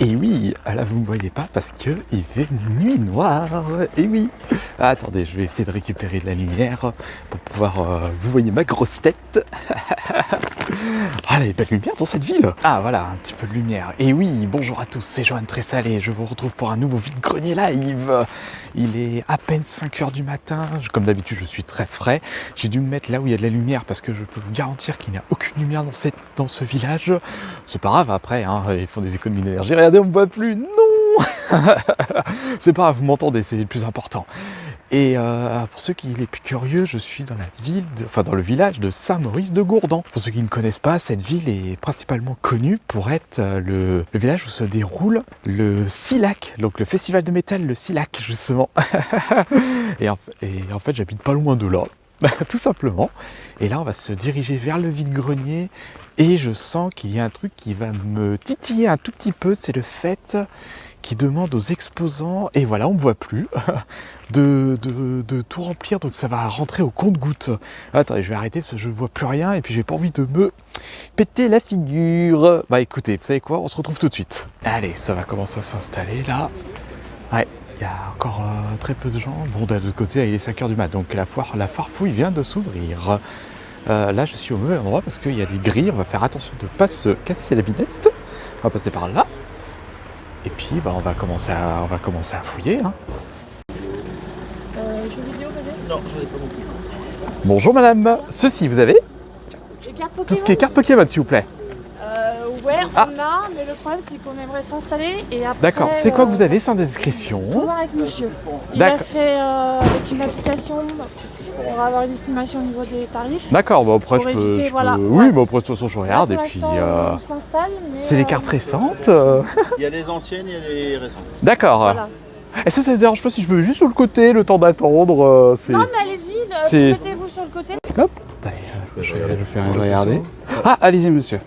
Et oui, là vous ne me voyez pas parce que il fait nuit noire. Et oui. Ah, attendez, je vais essayer de récupérer de la lumière pour pouvoir vous voyez ma grosse tête. Ah, il y a pas de lumière dans cette ville. Ah voilà, un petit peu de lumière. Et oui, bonjour à tous, c'est Johan Tressalé. Je vous retrouve pour un nouveau vide-grenier live. Il est à peine 5h du matin. Comme d'habitude, je suis très frais. J'ai dû me mettre là où il y a de la lumière parce que je peux vous garantir qu'il n'y a aucune lumière dans ce village. C'est pas grave, après, hein, ils font des économies d'énergie. Regardez, on me voit plus. Non. C'est pas grave, vous m'entendez, c'est le plus important. Et pour ceux qui les plus curieux, je suis dans dans le village de Saint-Maurice-de-Gourdan. Pour ceux qui ne connaissent pas, cette ville est principalement connue pour être le village où se déroule le SILAC, donc le festival de métal, le SILAC justement. et en fait, j'habite pas loin de là, tout simplement. Et là, on va se diriger vers le vide-grenier et je sens qu'il y a un truc qui va me titiller un tout petit peu, c'est le fait qui demande aux exposants, et voilà, on ne me voit plus, de tout remplir, donc ça va rentrer au compte-gouttes. Attendez, je vais arrêter, je ne vois plus rien, et puis j'ai pas envie de me péter la figure. Bah écoutez, vous savez quoi, on se retrouve tout de suite. Allez, ça va commencer à s'installer là. Ouais, il y a encore très peu de gens. Bon, de l'autre côté, il est 5h du mat, donc la farfouille vient de s'ouvrir. Là, je suis au mauvais endroit parce qu'il y a des grilles, on va faire attention de ne pas se casser la binette. On va passer par là. Et puis on va commencer à fouiller. Hein. Jeux vidéo peut-être ? Non, j'en ai pas non plus. Bonjour madame, ceci vous avez ? Les cartes Pokémon ? Tout ce qui est carte Pokémon s'il vous plaît. Ouais, on a, mais le problème c'est qu'on aimerait s'installer et après... D'accord, c'est quoi que vous avez sans discrétion ? Faut voir avec monsieur. Il a fait avec une application pour avoir une estimation au niveau des tarifs. D'accord, bah après pour éviter, voilà. Oui, Ouais. bah après de toute façon je regarde Là, et pour puis... l'instant, on s'installe, mais, c'est les cartes récentes Il y a les anciennes et les récentes. D'accord. Voilà. Est-ce que ça ne dérange pas si je me mets juste sur le côté, le temps d'attendre c'est... Non mais allez-y, c'est- mettez-vous sur le côté. Hop, je vais regarder. Ah, allez-y monsieur.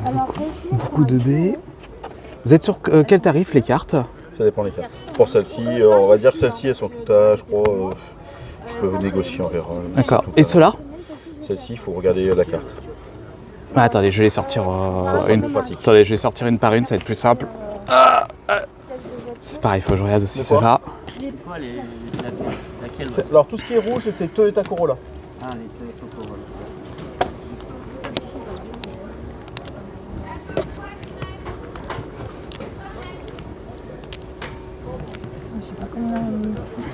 Alors, Beaucoup de dés. Vous êtes sur quel tarif les cartes ? Ça dépend des cartes. Pour celle-ci, on va dire que celles-ci, elles sont toutes à, je crois, je peux négocier, on verra. D'accord. Et ceux-là ? Celle-ci, il faut regarder la carte. Ah, attendez, je vais les sortir une. plus pratique. Attendez, je vais sortir une par une, ça va être plus simple. C'est pareil, il faut que je regarde aussi C'est quoi ceux-là. Laquelle alors, tout ce qui est rouge, c'est Toyota Corolla. Ah, les Toyota Corolla. je sais pas comment on fout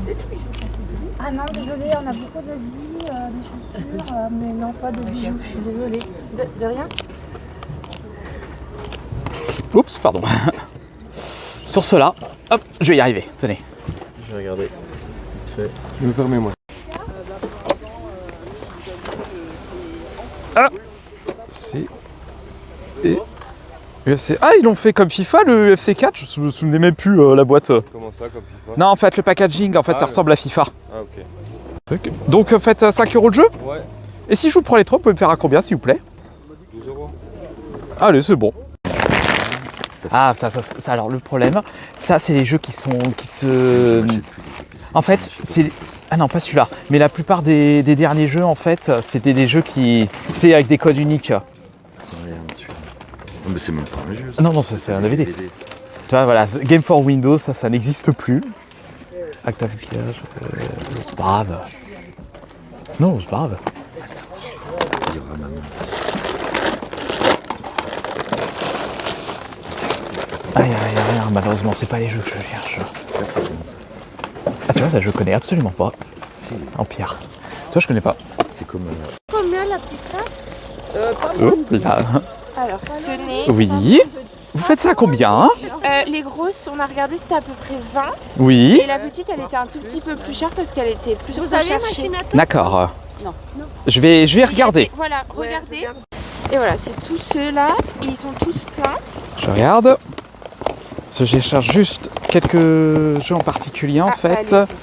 les prix. Ah non, désolé, on a beaucoup de billes, des chaussures, mais non, pas de bijoux, je suis désolée. De rien ? Oups, pardon. Sur ceux-là, hop, je vais y arriver. Tenez. Je vais regarder. Vite fait. Je me permets, moi. Ah c'est... Et... UFC. Ah, ils l'ont fait comme FIFA, le UFC 4, je me souvenais même plus la boîte. Comment ça, comme FIFA? Non, en fait, le packaging, en fait, ça ressemble à FIFA. Ah, ok. Donc, faites 5 € de jeu. Ouais, Et si je vous prends les 3, vous pouvez me faire à combien, s'il vous plaît? 12 €. Allez, c'est bon. Ah, putain, ça, alors, le problème, ça, c'est les jeux qui se... En fait, c'est... Ah non, pas celui-là. Mais la plupart des derniers jeux, en fait, c'était des jeux qui... Tu sais, avec des codes uniques. Non mais c'est même pas un jeu. Non, non, ça, c'est un DVD. Tu vois, voilà, Game for Windows, ça n'existe plus. Acte of pillage, c'est pas grave. Non, c'est pas grave. Il y aura maman. Ah, y a rien, malheureusement, c'est pas les jeux que je cherche. Ça c'est bien ça. Ah, tu vois, ça, je connais absolument pas. Si, Empire. Tu vois, je connais pas. c'est comme... Combien la petite Hop là. Alors, tenez. Oui. Vous faites ça à combien? Les grosses, on a regardé, c'était à peu près 20. Oui. Et la petite, elle était un tout petit peu plus chère parce qu'elle était plus Vous recherchée. avez machine à tout? D'accord. Non. Je vais regarder. Voilà, regardez. Et voilà, c'est tous ceux-là. Et ils sont tous pleins. Je regarde. Parce que je cherche juste quelques jeux en particulier en fait. Allez-y.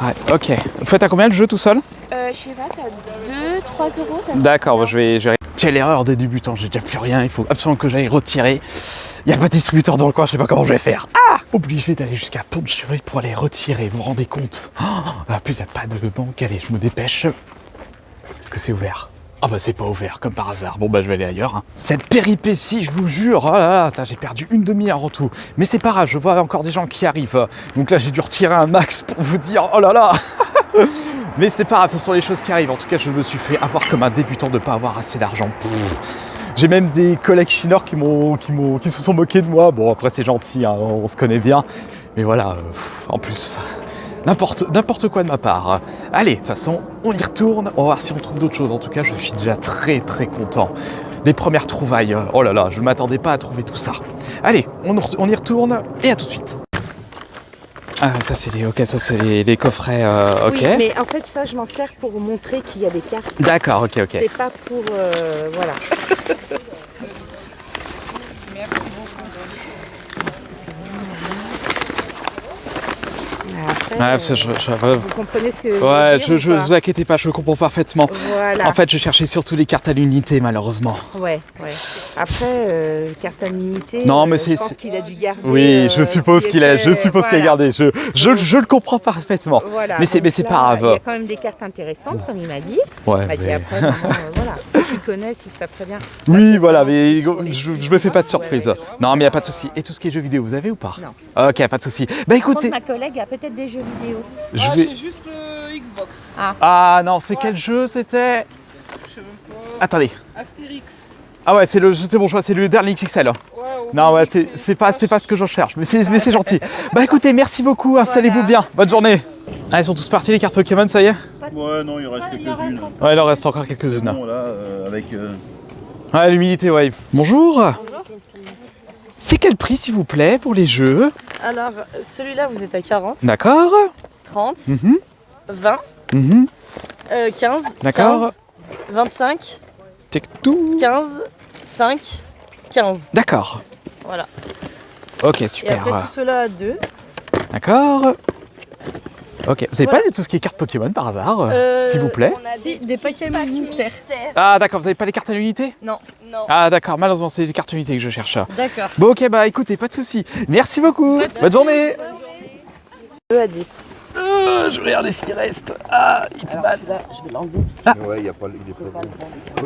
Ouais, ok. Vous faites à combien le jeu tout seul? Je sais pas, ça 2-3 euros. Ça se D'accord, passe je vais... Quelle erreur des débutants, j'ai déjà plus rien, il faut absolument que j'aille retirer. Il n'y a pas de distributeur dans le coin, je sais pas comment je vais faire. Ah! Obligé d'aller jusqu'à Ponchery pour aller retirer, vous vous rendez compte? Ah putain, pas de banque, allez, je me dépêche. Est-ce que c'est ouvert? Ah bah c'est pas ouvert, comme par hasard. Bon bah je vais aller ailleurs. Hein. Cette péripétie, je vous jure, oh là là, j'ai perdu une demi-heure en tout. Mais c'est pas grave, je vois encore des gens qui arrivent. Donc là j'ai dû retirer un max pour vous dire, oh là là. Mais c'est pas grave, ce sont les choses qui arrivent. En tout cas, je me suis fait avoir comme un débutant de pas avoir assez d'argent. J'ai même des collègues chineurs qui se sont moqués de moi. Bon après c'est gentil, hein, on se connaît bien. Mais voilà, en plus... N'importe quoi de ma part. Allez, de toute façon, on y retourne. On va voir si on trouve d'autres choses. En tout cas, je suis déjà très très content. Des premières trouvailles. Oh là là, je ne m'attendais pas à trouver tout ça. Allez, on y retourne et à tout de suite. Ah, ça c'est les coffrets. Ok. Oui, mais en fait, ça, je m'en sers pour montrer qu'il y a des cartes. D'accord, ok. C'est pas pour... voilà. Après, vous comprenez ce que je veux dire, je vous inquiétez pas, je comprends parfaitement. Voilà. En fait, je cherchais surtout les cartes à l'unité, malheureusement. Ouais. Après, carte à l'unité, non, mais je pense qu'il a dû garder. Oui, je suppose qu'il a gardé. Je le comprends parfaitement. Voilà. Mais c'est pas grave. Il y a quand même des cartes intéressantes, comme il m'a dit. Ouais. Il m'a dit après, voilà. Ceux qui connaissent, ils savent très bien. Oui, voilà, mais je me fais pas de surprise. Non, mais il n'y a pas de souci. Et tout ce qui est jeux vidéo, vous avez ou pas? Non. Ok, pas de souci. Bah écoutez. Par contre, ma collègue a peut-être des jeux vidéo. J'ai juste le Xbox. Ah non, c'est quel jeu c'était? Je sais même pas. Attendez. Astérix. Ah ouais, c'est bon choix, c'est le dernier XXL. Non, ouais, c'est pas ce que je cherche, mais c'est gentil. Bah écoutez, merci beaucoup, installez-vous bien. Bonne journée. Ah, ils sont tous partis les cartes Pokémon, ça y est? Ouais, non, il reste quelques-unes. Ouais, il en reste encore quelques-unes. Bon, là, avec... Ouais, l'humilité, ouais. Bonjour. C'est quel prix, s'il vous plaît, pour les jeux? Alors, celui-là, vous êtes à 40, D'accord. 30, Mhm. 20, Mhm. 15, D'accord. 15, 25, Tech-tout. 15, 5, 15. D'accord. Voilà. Ok, Et super. après, tout cela à 2. D'accord. Ok, vous avez Voilà. pas tout ce qui est cartes Pokémon par hasard, s'il vous plaît? Si, des Pokémon mystères. Ah d'accord, vous avez pas les cartes à l'unité? Non. Ah d'accord, malheureusement c'est les cartes unités que je cherche. D'accord. Bon ok, bah écoutez, pas de soucis. Merci beaucoup. Bonne journée. 2 à 10. Je regarde ce qui reste. Ah, it's bad. Je vais l'enlever. Ouais, il est pas bon.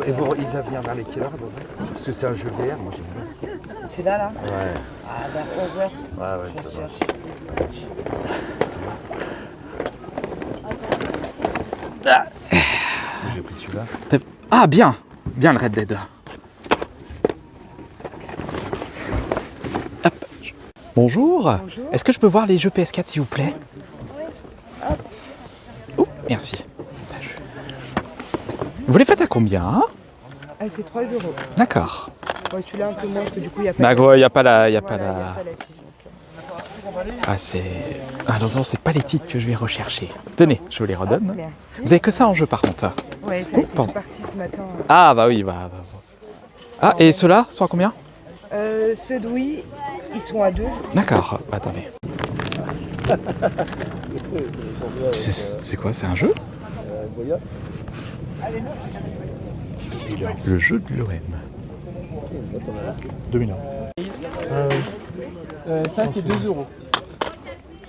Et il va venir vers les quelle heure? Parce que c'est un jeu VR, moi j'aime bien. Celui-là, là Ouais. Ah, vers 11h. Ouais, ça va. J'ai pris celui-là. Ah bien, bien le Red Dead. Hop. Bonjour. Est-ce que je peux voir les jeux PS4 s'il vous plaît? Oh, merci. Vous les faites à combien? Ah, c'est 3 euros. D'accord. Ouais, celui-là un peu moins, parce que du coup, il n'y a pas D'accord, il n'y a pas la... la fiche. Ah c'est... Ah non, c'est pas les titres que je vais rechercher. Tenez, je vous les redonne. Merci. Vous avez que ça en jeu par contre. Ouais, c'est pardon. parti ce matin. Ah bah oui, bah... Ah, et ceux-là sont à combien? Ceux de oui, ils sont à 2. D'accord, attendez. C'est quoi, c'est un jeu? Le jeu de l'OM. 2001. Ça, c'est 2 euros.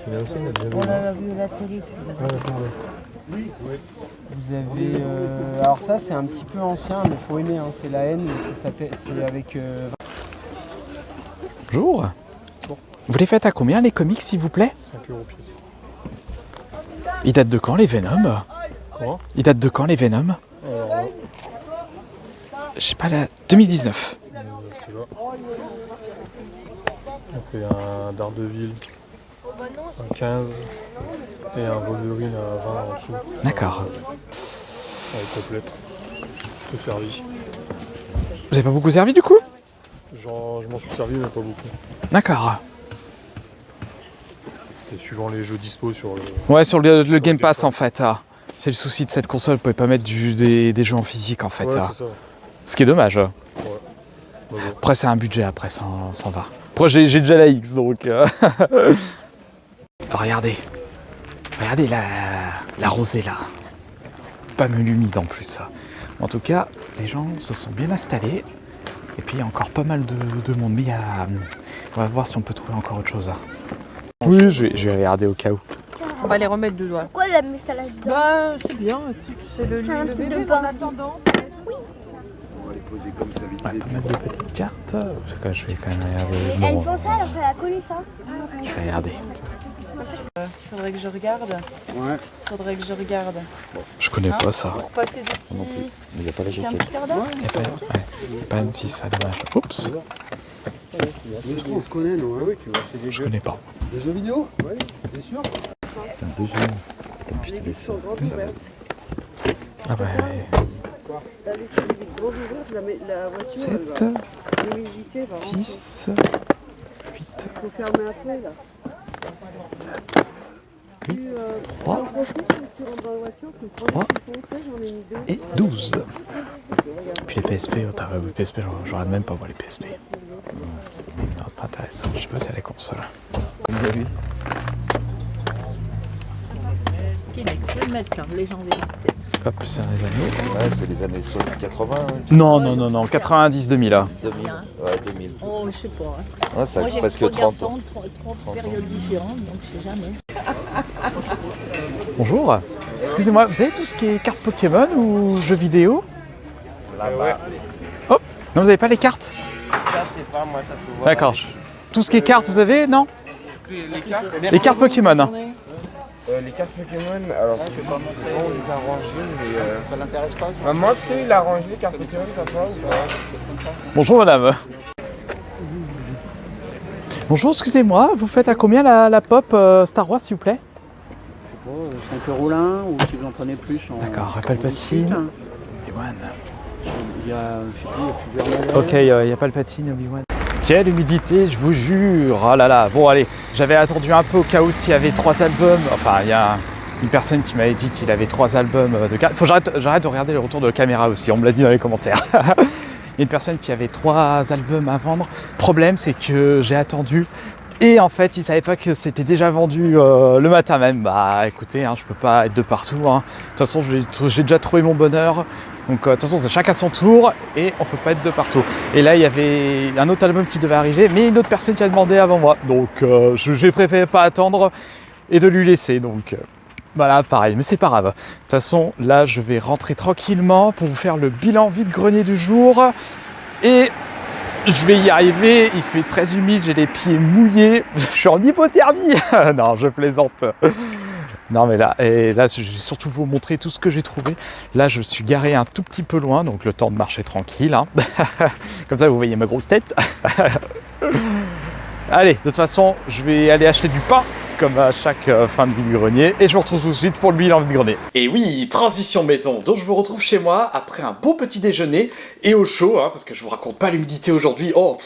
On en a vu la télé. Vous avez. Alors, ça, c'est un petit peu ancien, mais faut aimer. Hein. C'est la haine, mais c'est avec. Bonjour. Vous les faites à combien les comics s'il vous plaît? 5 euros pièce. Ils datent de quand les Venom? Comment? Ils datent de quand les Venom? Je sais pas, la 2019. Celui-là. Après un Daredevil à 15 et un Wolverine à 20 en dessous. D'accord. Avec complète. Peu servi. Vous avez pas beaucoup servi du coup? Genre, je m'en suis servi mais pas beaucoup. D'accord. C'est suivant les jeux dispo sur le... Ouais, sur le Game Pass en fait. Ah. C'est le souci de cette console, vous pouvez pas mettre des jeux en physique en fait. Ouais, Ah. c'est ça. Ce qui est dommage. Ouais. Bah, bon. Après c'est un budget, après ça s'en va. Après j'ai déjà la X donc... Regardez. Regardez la rosée là. Pas mal humide en plus. Ça. En tout cas, les gens se sont bien installés. Et puis il y a encore pas mal de monde. Mais il y a... on va voir si on peut trouver encore autre chose. Oui, je vais regarder au cas où. On va les remettre dedans. Pourquoi elle a mis ça là-dedans? Bah, c'est bien. Écoute, c'est le lit de bébé en attendant. Ouais, pas mal de petites cartes. Je vais quand même regarder. Elle Bon, pensait alors qu'elle a collé ça. je vais regarder. Faudrait que je regarde. Ouais. Faudrait que je regarde. Je connais pas ça. Pour passer d'ici. Il n'y a pas la D'ici un jaquette. petit quart d'heure. Il y a pas, ouais, pas M6, ça dommage. Oups, On se connaît, nous. Hein. je connais pas. Des jeux vidéo? Oui, c'est sûr. Putain, 2 secondes. Putain, je te laisse ça. Ah bah, T'as laissé les vitres grandes ouvertes, la voiture, 7, elle va. L'humidité va rentrer. 10, 8, Il faut fermer un peu là. 8, 3 3 et 12. Puis les PSP, les PSP, j'aurais même pas voir les PSP. Non, pas intéressant, je sais pas si elle est console. Hop, c'est les années. Ouais, c'est les années 80. Non, 90-2000 là. 2000. Ouais, 2000. Oh, je sais pas. Ouais, ça a presque 30 ans. 30 périodes différentes, donc je sais jamais. Bonjour. Excusez-moi, vous avez tout ce qui est cartes Pokémon ou jeux vidéo? Hop. Non, vous avez pas les cartes? Ça, c'est pas moi, ça faut voir. D'accord. Tout ce qui est cartes, vous avez? Non? Les cartes Pokémon. Les cartes Pokémon, alors je sais pas, on les a rangées, mais ça l'intéresse pas. Maman, tu sais, il a rangé les cartes Pokémon, ça va ou pas? Bonjour madame. Bonjour, excusez-moi, vous faites à combien la pop Star Wars s'il vous plaît? Je sais pas, 5 € l'un, ou si vous en prenez plus. D'accord, Palpatine. Obi-Wan. Il y a, je sais plus, il y a plusieurs modèles. Ok, il y a Palpatine, Obi-Wan. Tiens, l'humidité, je vous jure. Oh là là, bon allez, j'avais attendu un peu au cas où s'il y avait 3 albums. Enfin, il y a une personne qui m'avait dit qu'il avait 3 albums de cartes. Faut que j'arrête de regarder le retour de la caméra aussi, on me l'a dit dans les commentaires. Il y a une personne qui avait 3 albums à vendre. Problème, c'est que j'ai attendu. Et en fait, ils ne savaient pas que c'était déjà vendu le matin même. Bah écoutez, je peux pas être de partout. De toute façon, j'ai déjà trouvé mon bonheur. Donc de toute façon, c'est chacun son tour et on peut pas être de partout. Et là, il y avait un autre album qui devait arriver, mais une autre personne qui a demandé avant moi. Donc j'ai préféré pas attendre et de lui laisser. Donc voilà, pareil, mais c'est pas grave. De toute façon, là, je vais rentrer tranquillement pour vous faire le bilan vide-grenier du jour. Et je vais y arriver, il fait très humide, j'ai les pieds mouillés, je suis en hypothermie. Non, je plaisante. Non mais là, je vais surtout vous montrer tout ce que j'ai trouvé. Là, je suis garé un tout petit peu loin, donc le temps de marcher tranquille. Comme ça, vous voyez ma grosse tête. Allez, de toute façon, je vais aller acheter du pain, comme à chaque fin de vide-grenier, et je vous retrouve tout de suite pour le bilan vide-grenier. Et oui, transition maison, donc je vous retrouve chez moi après un beau petit déjeuner, et au chaud, parce que je vous raconte pas l'humidité aujourd'hui. Oh,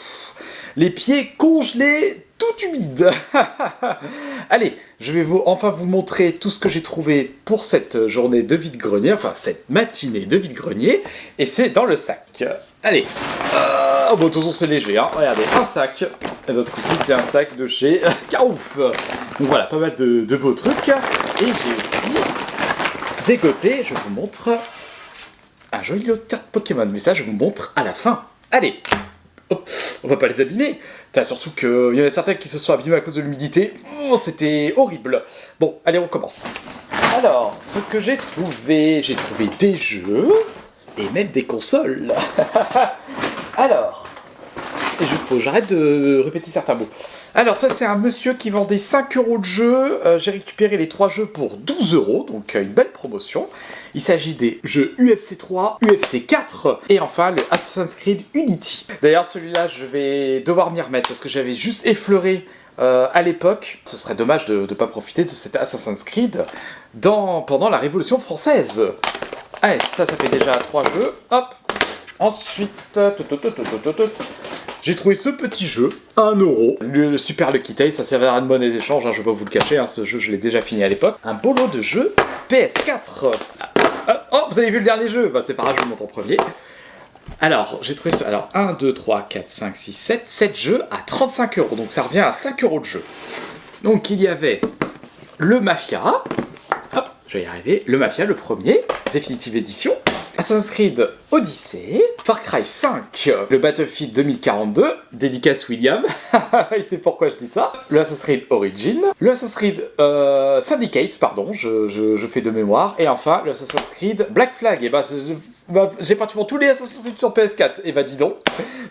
les pieds congelés, tout humides. Allez, je vais enfin vous montrer tout ce que j'ai trouvé pour cette journée de vide-grenier, enfin cette matinée de vide-grenier, et c'est dans le sac. Allez, bon, de toute façon c'est léger, regardez, un sac, et dans ce coup-ci c'est un sac de chez Carouf. Donc voilà, pas mal de beaux trucs, et j'ai aussi dégoté, je vous montre un joli lot de cartes Pokémon, mais ça je vous montre à la fin. Allez, hop, on va pas les abîmer, surtout qu'il y en a certains qui se sont abîmés à cause de l'humidité, c'était horrible. Bon, allez on commence. Alors, ce que j'ai trouvé des jeux, et même des consoles. Alors, j'arrête de répéter certains mots. Alors ça c'est un monsieur qui vendait 5 € de jeux, j'ai récupéré les 3 jeux pour 12 €, donc une belle promotion. Il s'agit des jeux UFC 3, UFC 4 et enfin le Assassin's Creed Unity. D'ailleurs celui-là je vais devoir m'y remettre parce que j'avais juste effleuré à l'époque. Ce serait dommage de ne pas profiter de cet Assassin's Creed pendant la Révolution française. Allez, ça fait déjà 3 jeux. Hop. Ensuite, j'ai trouvé ce petit jeu, 1 €. Le Super Lucky Tale, ça servira de monnaie d'échange, je vais pas vous le cacher, ce jeu je l'ai déjà fini à l'époque. Un beau lot de jeux PS4. Oh, vous avez vu le dernier jeu? Bah c'est pas grave, je vous le montre en premier. Alors, j'ai trouvé ça. Alors, 1, 2, 3, 4, 5, 6, 7 jeux à 35 €. Donc ça revient à 5 € de jeu. Donc il y avait le Mafia, je vais y arriver, le Mafia, le premier, Definitive Edition, Assassin's Creed Odyssey, Far Cry 5, le Battlefield 2042, dédicace William, il sait pourquoi je dis ça, le Assassin's Creed Origin, le Assassin's Creed Syndicate, pardon, je fais de mémoire, et enfin le Assassin's Creed Black Flag, et j'ai pratiquement tous les Assassin's Creed sur PS4, et dis donc.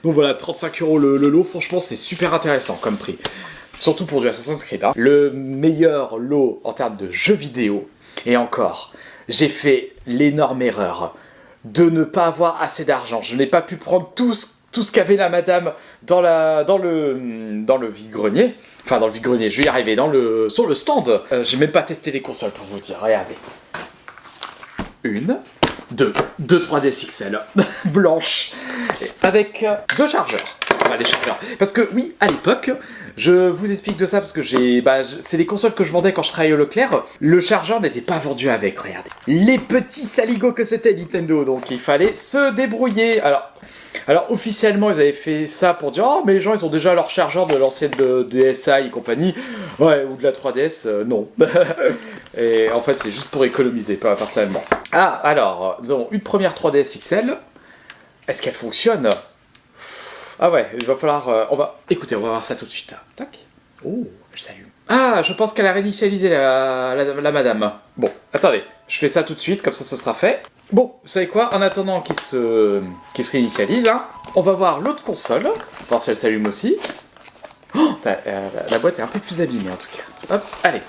Donc voilà, 35 € le lot, franchement c'est super intéressant comme prix. Surtout pour du Assassin's Creed. Hein. Le meilleur lot en termes de jeux vidéo, et encore, j'ai fait l'énorme erreur de ne pas avoir assez d'argent. Je n'ai pas pu prendre tout ce qu'avait la madame dans le vide-grenier. Enfin, dans le vide-grenier, je vais y arriver, sur le stand. J'ai même pas testé les consoles pour vous dire, regardez. 1, 2 3DS XL, blanche, avec 2 chargeurs. Enfin, les chargeurs. Parce que oui, à l'époque, je vous explique de ça parce que c'est les consoles que je vendais quand je travaillais au Leclerc. Le chargeur n'était pas vendu avec, regardez. Les petits saligots que c'était Nintendo, donc il fallait se débrouiller. Alors officiellement, ils avaient fait ça pour dire « Oh, mais les gens, ils ont déjà leur chargeur de l'ancienne DSi et compagnie. » Ouais, ou de la 3DS, non. Et en fait, c'est juste pour économiser, pas personnellement. Ah, alors, nous avons une première 3DS XL. Est-ce qu'elle fonctionne ? Ah ouais, il va falloir... Écoutez, on va voir ça tout de suite. Tac. Oh, elle s'allume. Ah, je pense qu'elle a réinitialisé la madame. Bon, attendez, je fais ça tout de suite, comme ça ce sera fait. Bon, vous savez quoi, en attendant qu'il se réinitialise, hein, on va voir l'autre console, voir si elle s'allume aussi. Oh, la boîte est un peu plus abîmée en tout cas. Hop, allez.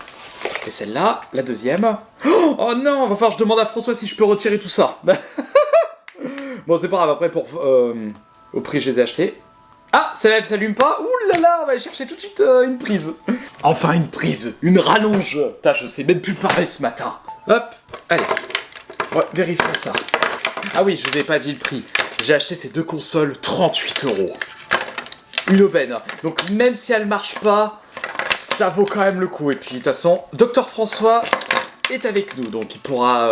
Et celle-là, la deuxième. Oh non, va falloir que je demande à François si je peux retirer tout ça. Bon, c'est pas grave, après au prix je les ai achetés. Ah, celle-là elle s'allume pas. Ouh là là, on va aller chercher tout de suite une prise. Enfin une prise, une rallonge. Putain, je sais même plus parler ce matin. Hop, allez. Ouais, vérifions ça. Ah oui, je vous ai pas dit le prix. J'ai acheté ces 2 consoles 38 €. Une aubaine. Donc même si elle marche pas, ça vaut quand même le coup. Et puis de toute façon, Dr François est avec nous, donc il pourra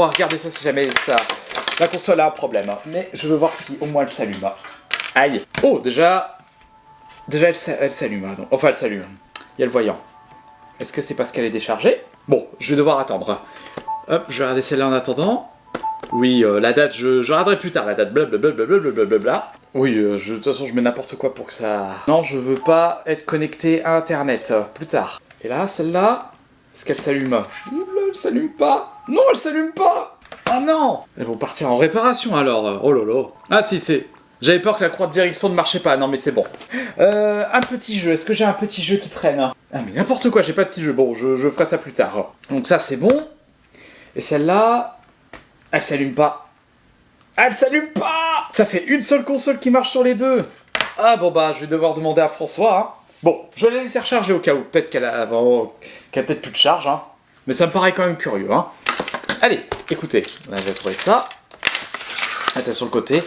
regarder ça si jamais la console a un problème. Mais je veux voir si au moins elle s'allume. Aïe. Oh, déjà elle s'allume. Hein. Enfin, elle s'allume. Il y a le voyant. Est-ce que c'est parce qu'elle est déchargée ? Bon, je vais devoir attendre. Hop, je vais regarder celle-là en attendant. Oui, la date, je regarderai plus tard la date. Blablabla. Oui, de toute façon, je mets n'importe quoi pour que ça... Non, je veux pas être connecté à Internet. Plus tard. Et là, celle-là, est-ce qu'elle s'allume ? Oula, elle s'allume pas. Non, elle s'allume pas. Ah non. Elles vont partir en réparation alors. Oh là là. Ah si, c'est... J'avais peur que la croix de direction ne marchait pas. Non, mais c'est bon. Un petit jeu. Est-ce que j'ai un petit jeu qui traîne ? Ah, mais n'importe quoi, j'ai pas de petit jeu. Bon, je ferai ça plus tard. Donc ça, c'est bon. Et celle-là, elle s'allume pas. Elle s'allume pas. Ça fait une seule console qui marche sur les 2. Ah bon bah, je vais devoir demander à François. Hein. Bon, je vais la laisser recharger au cas où. Peut-être qu'elle a peut-être plus de charge. Hein. Mais ça me paraît quand même curieux. Hein. Allez, écoutez, on a déjà trouvé ça. Attends, sur le côté.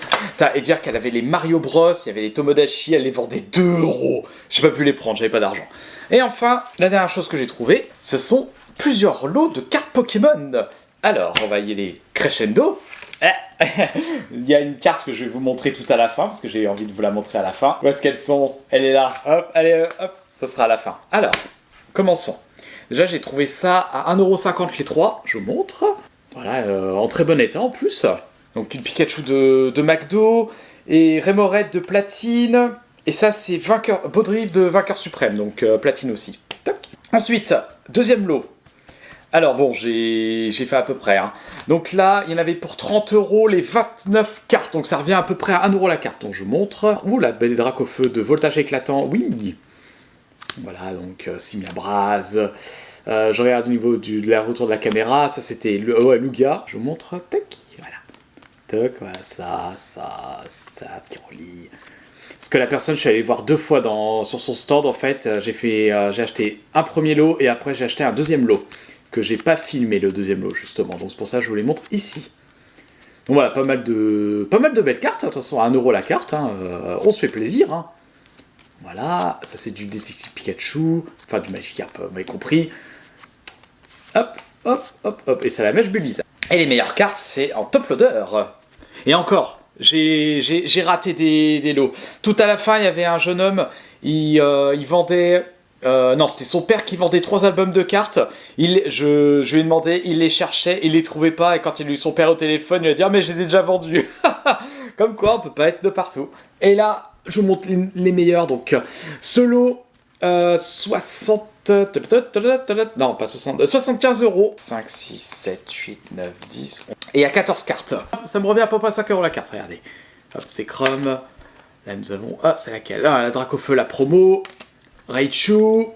Et dire qu'elle avait les Mario Bros, il y avait les Tomodachi, elle les vendait 2 €. J'ai pas pu les prendre, j'avais pas d'argent. Et enfin, la dernière chose que j'ai trouvée, ce sont plusieurs lots de cartes Pokémon. Alors, on va y aller crescendo. Il y a une carte que je vais vous montrer tout à la fin, parce que j'ai envie de vous la montrer à la fin. Où est-ce qu'elles sont ? Elle est là. Hop, allez, hop, ça sera à la fin. Alors, commençons. Déjà, j'ai trouvé ça à 1,50 € les 3. Je vous montre. Voilà, en très bon état en plus. Donc une Pikachu de McDo et Remoraid de Platine. Et ça, c'est Baudrive de Vainqueur Suprême, donc Platine aussi. Toc. Ensuite, deuxième lot. Alors bon, j'ai fait à peu près. Hein. Donc là, il y en avait pour 30 € les 29 cartes. Donc ça revient à peu près à 1 € la carte. Donc je vous montre. Ouh, la belle Dracofeu de Voltage Éclatant. Oui. Voilà, donc Simiabraz. Je regarde au niveau de la retour de la caméra. Ça, c'était Lugia. Je vous montre. Tac. Voilà. Tac, voilà, ça, Piroli. Parce que la personne, je suis allé voir 2 fois sur son stand, en fait. J'ai acheté un premier lot et après j'ai acheté un deuxième lot. Que j'ai pas filmé le deuxième lot, justement. Donc c'est pour ça que je vous les montre ici. Donc voilà, pas mal de belles cartes. De toute façon, à 1 € la carte. Hein, on se fait plaisir. Hein. Voilà, ça c'est du Détective Pikachu. Enfin, du Magikarp, vous m'avez compris. Hop, hop, hop, hop. Et ça la mèche Bulbizarre. Et les meilleures cartes, c'est en top loader. Et encore, j'ai raté des lots. Tout à la fin, il y avait un jeune homme, il vendait Non, c'était son père qui vendait 3 albums de cartes. Je lui ai demandé, il les cherchait, il les trouvait pas, et quand il a eu son père au téléphone, il a dit « Ah mais je les ai déjà vendus !» Comme quoi, on peut pas être de partout. Et là, je vous montre les meilleurs, donc solo, 60... Non, pas 60... 75 €. 5, 6, 7, 8, 9, 10... Et il y a 14 cartes. Ça me revient à peu près à 5 € la carte, regardez. Hop, c'est Chrome. Là, nous avons... Ah, c'est laquelle? Ah, la Dracofeu, la promo. Raichu.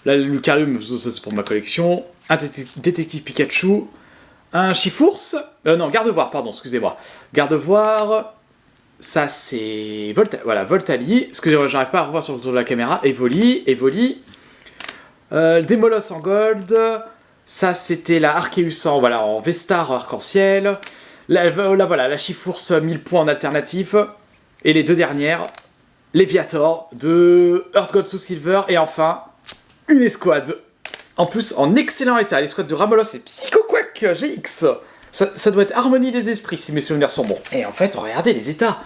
Là, le Lucario, ça c'est pour ma collection. Un détective Pikachu. Un Chifours. Non, Gardevoir, pardon, excusez-moi. Gardevoir. Ça, c'est... Voilà, Voltali. Excusez-moi, j'arrive pas à revoir sur le tour de la caméra. Evoli. Démolos en gold. Ça, c'était la Arceus en V-Star arc-en-ciel. Là, voilà, la Chifours 1000 points en alternatif. Et les 2 dernières, Léviator de Earth Gold Soul Silver. Et enfin, une escouade. En plus, en excellent état. L'escouade de Ramolos et Psychoquack GX. Ça doit être Harmonie des Esprits, si mes souvenirs sont bons. Et en fait, regardez les états.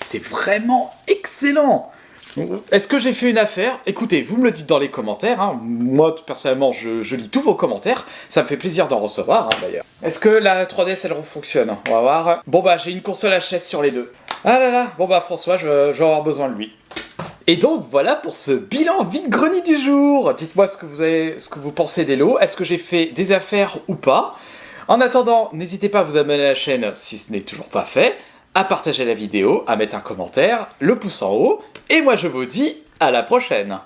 C'est vraiment excellent. Est-ce que j'ai fait une affaire? Écoutez, vous me le dites dans les commentaires. Hein. Moi, personnellement, je lis tous vos commentaires. Ça me fait plaisir d'en recevoir, hein, d'ailleurs. Est-ce que la 3DS, elle fonctionne? On va voir. Bon, bah, j'ai une console HS sur les deux. Ah là là, bon bah, François, je vais avoir besoin de lui. Et donc, voilà pour ce bilan vide-grenier du jour. Dites-moi ce que vous pensez des lots. Est-ce que j'ai fait des affaires ou pas? En attendant, n'hésitez pas à vous abonner à la chaîne si ce n'est toujours pas fait, à partager la vidéo, à mettre un commentaire, le pouce en haut, et moi je vous dis à la prochaine.